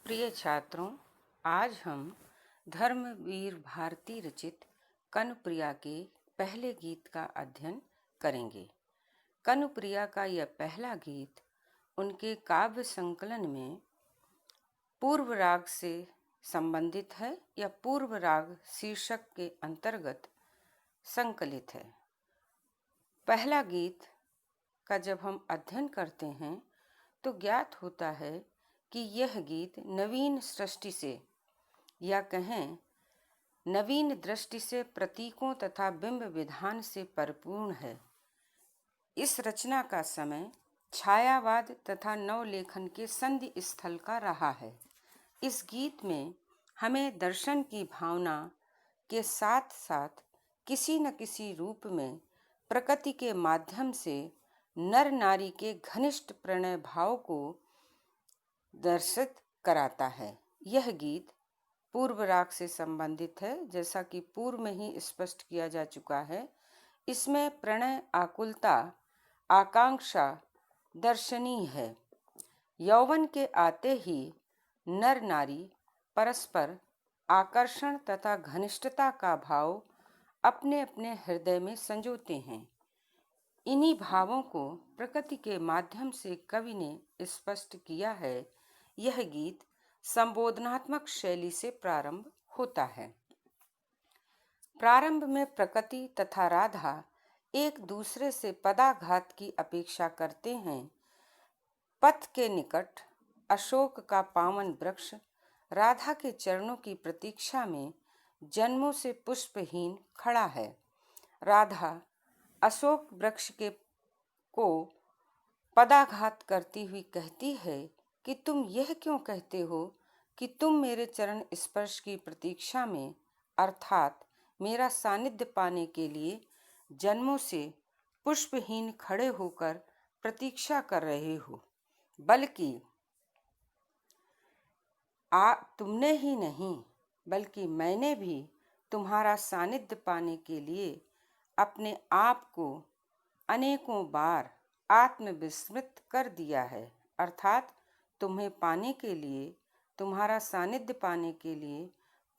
प्रिय छात्रों, आज हम धर्मवीर भारती रचित कनुप्रिया के पहले गीत का अध्ययन करेंगे। कनुप्रिया का यह पहला गीत उनके काव्य संकलन में पूर्व राग से संबंधित है या पूर्व राग शीर्षक के अंतर्गत संकलित है। पहला गीत का जब हम अध्ययन करते हैं तो ज्ञात होता है कि यह गीत नवीन सृष्टि से या कहें नवीन दृष्टि से प्रतीकों तथा बिंब विधान से परिपूर्ण है। इस रचना का समय छायावाद तथा नवलेखन के संधि स्थल का रहा है। इस गीत में हमें दर्शन की भावना के साथ साथ किसी न किसी रूप में प्रकृति के माध्यम से नर नारी के घनिष्ठ प्रणय भाव को दर्शित कराता है। यह गीत पूर्व राग से संबंधित है, जैसा कि पूर्व में ही स्पष्ट किया जा चुका है। इसमें प्रणय, आकुलता, आकांक्षा दर्शनीय है। यौवन के आते ही नर नारी परस्पर आकर्षण तथा घनिष्ठता का भाव अपने अपने हृदय में संजोते हैं। इन्हीं भावों को प्रकृति के माध्यम से कवि ने स्पष्ट किया है। यह गीत संबोधनात्मक शैली से प्रारंभ होता है। प्रारंभ में प्रकृति तथा राधा एक दूसरे से पदाघात की अपेक्षा करते हैं। पथ के निकट अशोक का पावन वृक्ष राधा के चरणों की प्रतीक्षा में जन्मों से पुष्पहीन खड़ा है। राधा अशोक वृक्ष को पदाघात करती हुई कहती है कि तुम यह क्यों कहते हो कि तुम मेरे चरण स्पर्श की प्रतीक्षा में अर्थात मेरा सानिध्य पाने के लिए जन्मों से पुष्पहीन खड़े होकर प्रतीक्षा कर रहे हो, बल्कि तुमने ही नहीं बल्कि मैंने भी तुम्हारा सानिध्य पाने के लिए अपने आप को अनेकों बार आत्मविस्मृत कर दिया है। अर्थात तुम्हें पाने के लिए, तुम्हारा सानिध्य पाने के लिए,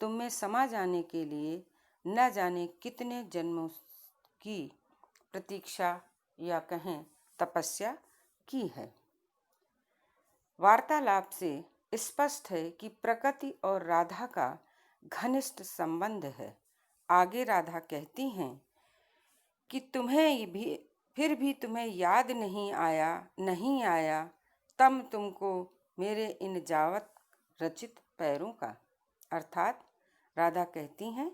तुम में समा जाने के लिए न जाने कितने जन्मों की प्रतीक्षा या कहें तपस्या की है। वार्तालाप से स्पष्ट है कि प्रकृति और राधा का घनिष्ठ संबंध है। आगे राधा कहती हैं कि फिर भी तुम्हें याद नहीं आया तब तुमको मेरे इन जावत रचित पैरों का। अर्थात राधा कहती हैं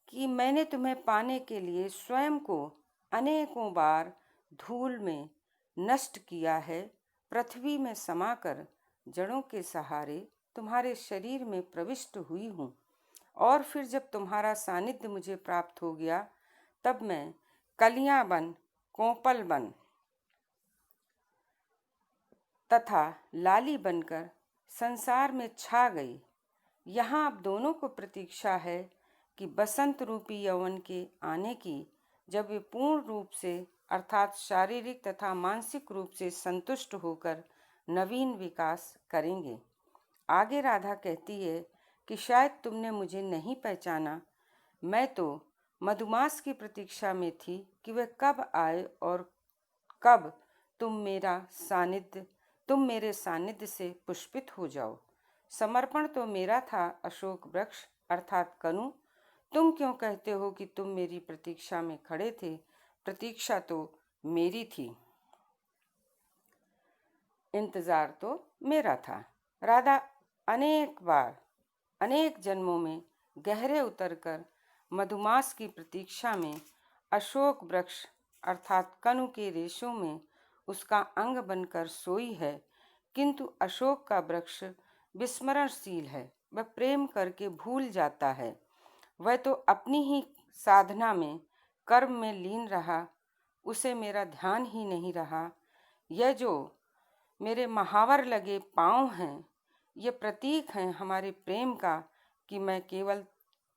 कि मैंने तुम्हें पाने के लिए स्वयं को अनेकों बार धूल में नष्ट किया है, पृथ्वी में समाकर जड़ों के सहारे तुम्हारे शरीर में प्रविष्ट हुई हूँ, और फिर जब तुम्हारा सानिध्य मुझे प्राप्त हो गया तब मैं कलियां बन, कोपल बन तथा लाली बनकर संसार में छा गई। यहाँ अब दोनों को प्रतीक्षा है कि बसंत रूपी यौवन के आने की, जब वे पूर्ण रूप से अर्थात शारीरिक तथा मानसिक रूप से संतुष्ट होकर नवीन विकास करेंगे। आगे राधा कहती है कि शायद तुमने मुझे नहीं पहचाना, मैं तो मधुमास की प्रतीक्षा में थी कि वह कब आए और कब तुम मेरे सानिध्य से पुष्पित हो जाओ। समर्पण तो मेरा था अशोक वृक्ष अर्थात कनु, तुम क्यों कहते हो कि तुम मेरी प्रतीक्षा में खड़े थे? प्रतीक्षा तो मेरी थी, इंतजार तो मेरा था। राधा अनेक बार, अनेक जन्मों में गहरे उतरकर मधुमास की प्रतीक्षा में अशोक वृक्ष अर्थात कनु के रेशों में उसका अंग बनकर सोई है, किंतु अशोक का वृक्ष विस्मरणशील है। वह प्रेम करके भूल जाता है। वह तो अपनी ही साधना में, कर्म में लीन रहा, उसे मेरा ध्यान ही नहीं रहा। यह जो मेरे महावर लगे पाँव हैं, ये प्रतीक हैं हमारे प्रेम का कि मैं केवल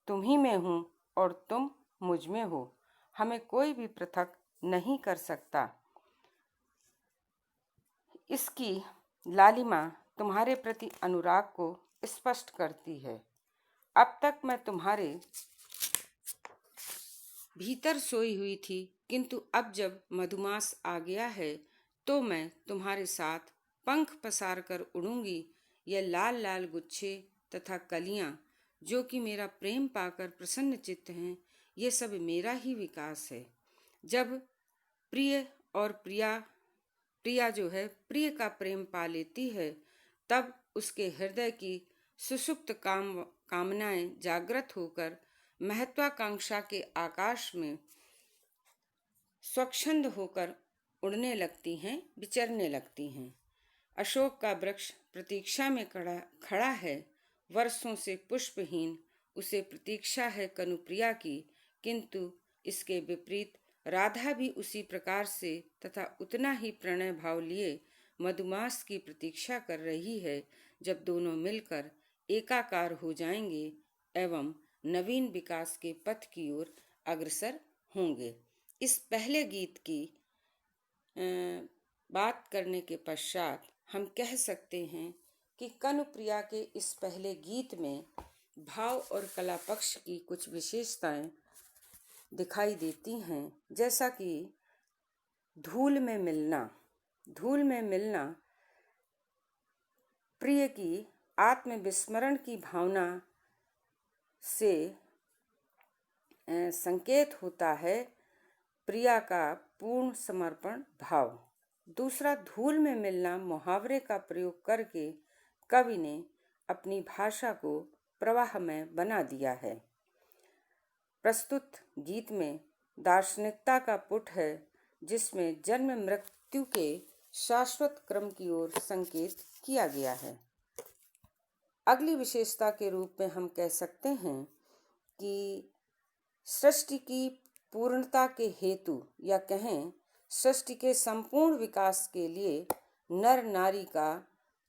तुम ही में हूँ और तुम मुझ में हो। हमें कोई भी पृथक नहीं कर सकता। इसकी लालिमा तुम्हारे प्रति अनुराग को स्पष्ट करती है। अब तक मैं तुम्हारे भीतर सोई हुई थी, किंतु अब जब मधुमास आ गया है तो मैं तुम्हारे साथ पंख पसार कर उड़ूंगी। यह लाल लाल गुच्छे तथा कलियां जो कि मेरा प्रेम पाकर प्रसन्न चित्त हैं, ये सब मेरा ही विकास है। जब प्रिय और प्रिया जो है प्रिय का प्रेम पा लेती है, तब उसके हृदय की सुषुप्त कामनाएं जागृत होकर महत्वाकांक्षा के आकाश में स्वच्छंद होकर उड़ने लगती हैं, विचरने लगती हैं। अशोक का वृक्ष प्रतीक्षा में खड़ा है। वर्षों से पुष्पहीन उसे प्रतीक्षा है कनुप्रिया की, किंतु इसके विपरीत राधा भी उसी प्रकार से तथा उतना ही प्रणय भाव लिए मधुमास की प्रतीक्षा कर रही है, जब दोनों मिलकर एकाकार हो जाएंगे एवं नवीन विकास के पथ की ओर अग्रसर होंगे। इस पहले गीत की बात करने के पश्चात हम कह सकते हैं कि कनुप्रिया के इस पहले गीत में भाव और कला पक्ष की कुछ विशेषताएं दिखाई देती हैं, जैसा कि धूल में मिलना प्रिय की आत्मविस्मरण की भावना से संकेत होता है, प्रिया का पूर्ण समर्पण भाव। दूसरा, धूल में मिलना मुहावरे का प्रयोग करके कवि ने अपनी भाषा को प्रवाहमय बना दिया है। प्रस्तुत गीत में दार्शनिकता का पुट है, जिसमें जन्म मृत्यु के शाश्वत क्रम की ओर संकेत किया गया है। अगली विशेषता के रूप में हम कह सकते हैं कि सृष्टि की पूर्णता के हेतु या कहें सृष्टि के संपूर्ण विकास के लिए नर नारी का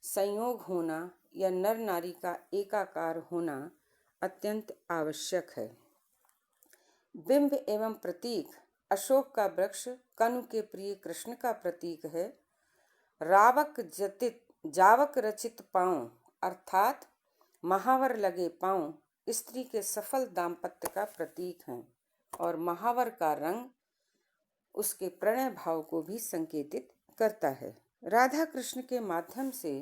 संयोग होना या नर नारी का एकाकार होना अत्यंत आवश्यक है। बिंब एवं प्रतीक, अशोक का वृक्ष कनु के प्रिय कृष्ण का प्रतीक है। जावक रचित पाँव अर्थात महावर लगे पाँव स्त्री के सफल दाम्पत्य का प्रतीक हैं, और महावर का रंग उसके प्रणय भाव को भी संकेतित करता है। राधा कृष्ण के माध्यम से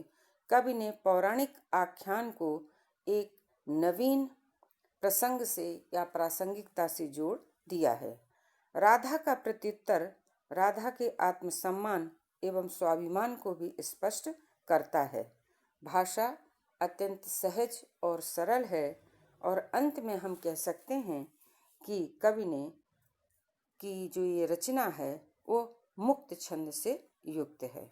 कवि ने पौराणिक आख्यान को एक नवीन प्रसंग से या प्रासंगिकता से जोड़ दिया है। राधा का प्रत्युत्तर राधा के आत्मसम्मान एवं स्वाभिमान को भी स्पष्ट करता है। भाषा अत्यंत सहज और सरल है, और अंत में हम कह सकते हैं कि कवि ने की जो ये रचना है वो मुक्त छंद से युक्त है।